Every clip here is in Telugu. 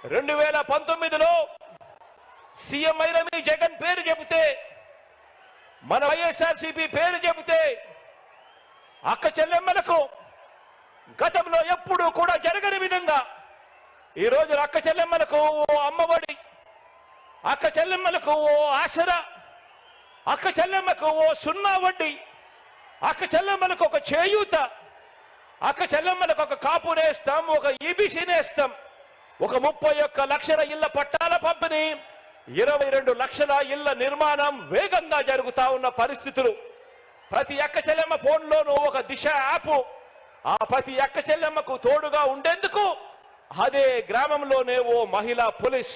2019లో సీఎం అయిన మీ జగన్ పేరు చెబితే, మన వైఎస్ఆర్సీపీ పేరు చెబితే అక్క చెల్లెమ్మలకు గతంలో ఎప్పుడూ కూడా జరగని విధంగా ఈ రోజు అక్క చెల్లెమ్మలకు ఓ అమ్మఒడి, అక్క చెల్లెమ్మలకు ఓ ఆసరా, అక్క చెల్లెమ్మకు ఓ సున్నా వడ్డీ, అక్క చెల్లెమ్మలకు ఒక చేయూత, అక్క చెల్లెమ్మలకు ఒక కాపు నేస్తాం, ఒక ఈబీసీ నేస్తాం, ఒక 31 లక్షల ఇళ్ల పట్టాల పంపిణీ, 22 లక్షల ఇళ్ల నిర్మాణం వేగంగా జరుగుతా ఉన్న పరిస్థితులు. ప్రతి అక్క చెల్లెమ్మ ఫోన్లోనూ ఒక దిశ యాప్, ఆ ప్రతి అక్క చెల్లెమ్మకు తోడుగా ఉండేందుకు అదే గ్రామంలోనే ఓ మహిళా పోలీస్.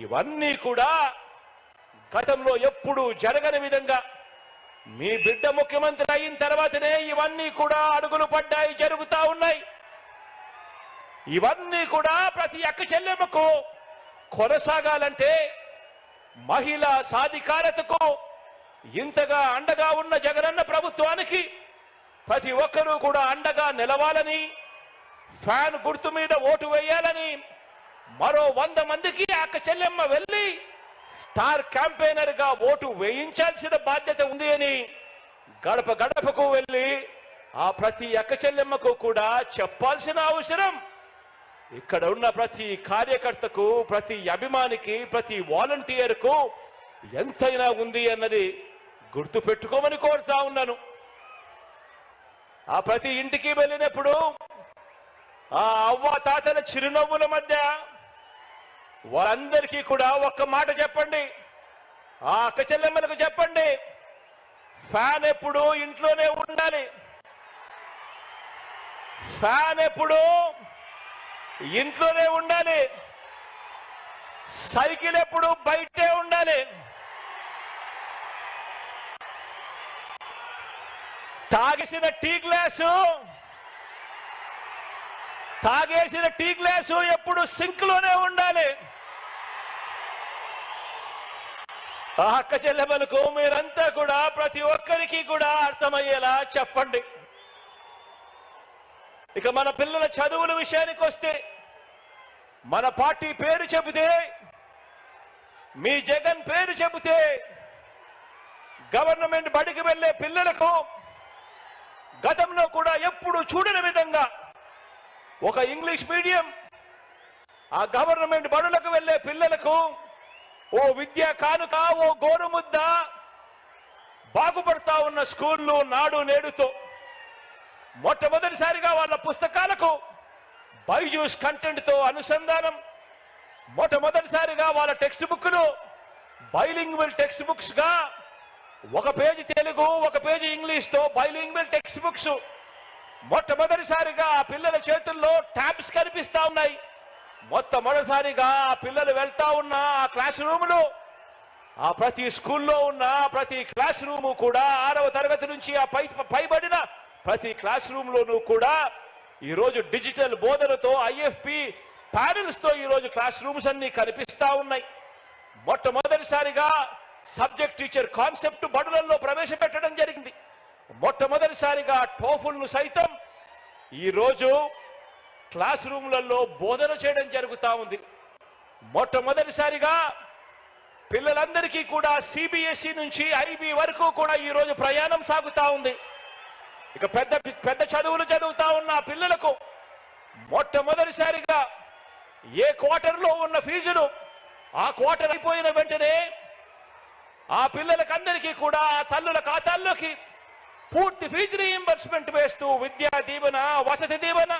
ఇవన్నీ కూడా గతంలో ఎప్పుడూ జరగని విధంగా మీ బిడ్డ ముఖ్యమంత్రి అయిన తర్వాతనే ఇవన్నీ కూడా అడుగులు పడ్డాయి, జరుగుతా ఉన్నాయి. ఇవన్నీ కూడా ప్రతి అక్క చెల్లెమ్మకు కొనసాగాలంటే, మహిళా సాధికారతకు ఇంతగా అండగా ఉన్న జగనన్న ప్రభుత్వానికి ప్రతి ఒక్కరూ కూడా అండగా నిలవాలని, ఫ్యాన్ గుర్తు మీద ఓటు వేయాలని, మరో 100 మందికి అక్క చెల్లెమ్మ వెళ్ళి స్టార్ క్యాంపెయినర్ గా ఓటు వేయించాల్సిన బాధ్యత ఉంది అని గడప గడపకు వెళ్ళి ఆ ప్రతి అక్క చెల్లెమ్మకు కూడా చెప్పాల్సిన అవసరం ఇక్కడ ఉన్న ప్రతి కార్యకర్తకు, ప్రతి అభిమానికి, ప్రతి వాలంటీర్కు ఎంతైనా ఉంది అన్నది గుర్తు పెట్టుకోమని కోరుతా ఉన్నాను. ఆ ప్రతి ఇంటికి వెళ్ళినప్పుడు ఆ అవ్వ తాతల చిరునవ్వుల మధ్య వారందరికీ కూడా ఒక్క మాట చెప్పండి, ఆ అక్క చెల్లెమ్మలకు చెప్పండి, ఫ్యాన్ ఎప్పుడు ఇంట్లోనే ఉండాలి, ఫ్యాన్ ఎప్పుడు ఇంట్లోనే ఉండాలి, సైకిల్ ఎప్పుడు బయటే ఉండాలి, తాగేసిన టీ గ్లాసు ఎప్పుడు సింక్ లోనే ఉండాలి. ఆ అక్క చెల్లెమ్మలకు మీరంతా కూడా ప్రతి ఒక్కరికి కూడా అర్థమయ్యేలా చెప్పండి. ఇక మన పిల్లల చదువుల విషయానికి వస్తే, మన పార్టీ పేరు చెబితే, మీ జగన్ పేరు చెబితే గవర్నమెంట్ బడికి వెళ్లే పిల్లలకు గతంలో కూడా ఎప్పుడు చూడని విధంగా ఒక ఇంగ్లీష్ మీడియం, ఆ గవర్నమెంట్ బడులకు వెళ్లే పిల్లలకు ఓ విద్యా కానుక, ఓ గోరుముద్ద, బాగుపడతా ఉన్న స్కూళ్ళు నాడు నేడుతో మొట్టమొదటిసారిగా వాళ్ళ పుస్తకాలకు బైజూస్ కంటెంట్ తో అనుసంధానం, మొట్టమొదటిసారిగా వాళ్ళ టెక్స్ట్ బుక్లు బైలింగ్వల్ టెక్స్ట్ బుక్స్ గా, ఒక పేజీ తెలుగు, ఒక పేజీ ఇంగ్లీష్ తో బైలింగ్వల్ టెక్స్ట్ బుక్స్ మొట్టమొదటిసారిగా ఆ పిల్లల చేతుల్లో ట్యాబ్స్ కనిపిస్తా ఉన్నాయి. మొట్టమొదటిసారిగా ఆ పిల్లలు వెళ్తా ఉన్న ఆ క్లాస్ రూములు, ఆ ప్రతి స్కూల్లో ఉన్న ప్రతి క్లాస్ రూము కూడా 6వ తరగతి నుంచి ఆ పైబడిన ప్రతి క్లాస్ రూమ్ లోనూ కూడా ఈరోజు డిజిటల్ బోధనతో, ఐఎఫ్పి ప్యానెల్స్ తో ఈరోజు క్లాస్ రూమ్స్ అన్ని కనిపిస్తా ఉన్నాయి. మొట్టమొదటిసారిగా సబ్జెక్ట్ టీచర్ కాన్సెప్ట్ బడులలో ప్రవేశపెట్టడం జరిగింది. మొట్టమొదటిసారిగా టోఫుల్ ను సైతం ఈరోజు క్లాస్ రూమ్లలో బోధన చేయడం జరుగుతా ఉంది. మొట్టమొదటిసారిగా పిల్లలందరికీ కూడా సిబిఎస్ఈ నుంచి ఐబీ వరకు కూడా ఈరోజు ప్రయాణం సాగుతా ఉంది. ఇక పెద్ద చదువులు చదువుతా ఉన్న పిల్లలకు మొట్టమొదటిసారిగా ఏ క్వార్టర్లో ఉన్న ఫీజులు ఆ క్వార్టర్ అయిపోయిన వెంటనే ఆ పిల్లలకందరికీ కూడా ఆ తల్లుల ఖాతాల్లోకి పూర్తి ఫీజు రీయింబర్స్మెంట్ వేస్తూ విద్యా దీవెన, వసతి దీవెన,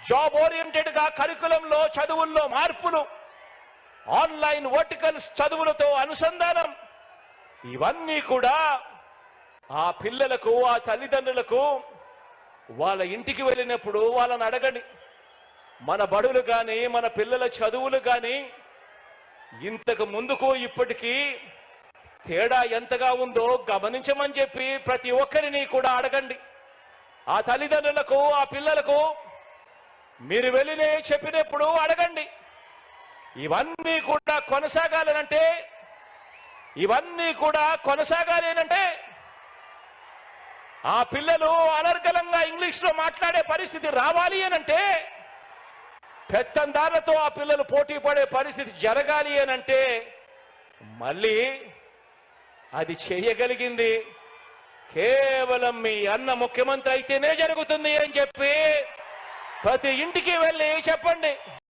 జాబ్ ఓరియంటెడ్ గా కరికులంలో చదువుల్లో మార్పులు, ఆన్లైన్ వర్టికల్స్ చదువులతో అనుసంధానం, ఇవన్నీ కూడా ఆ పిల్లలకు, ఆ తల్లిదండ్రులకు వాళ్ళ ఇంటికి వెళ్ళినప్పుడు వాళ్ళని అడగండి, మన బడులు కానీ, మన పిల్లల చదువులు కానీ ఇంతకు ముందుకు ఇప్పటికీ తేడా ఎంతగా ఉందో గమనించమని చెప్పి ప్రతి ఒక్కరిని కూడా అడగండి. ఆ తల్లిదండ్రులకు, ఆ పిల్లలకు మీరు వెళ్ళి చెప్పినప్పుడు అడగండి. ఇవన్నీ కూడా కొనసాగాలి అంటే ఆ పిల్లలు అనర్గళంగా ఇంగ్లీష్లో మాట్లాడే పరిస్థితి రావాలి అనంటే పెత్తందారులతో ఆ పిల్లలు పోటీ పడే పరిస్థితి జరగాలి అనంటే మళ్ళీ అది చేయగలిగింది కేవలం మీ అన్న ముఖ్యమంత్రి అయితేనే జరుగుతుంది అని చెప్పి ప్రతి ఇంటికి వెళ్ళి చెప్పండి.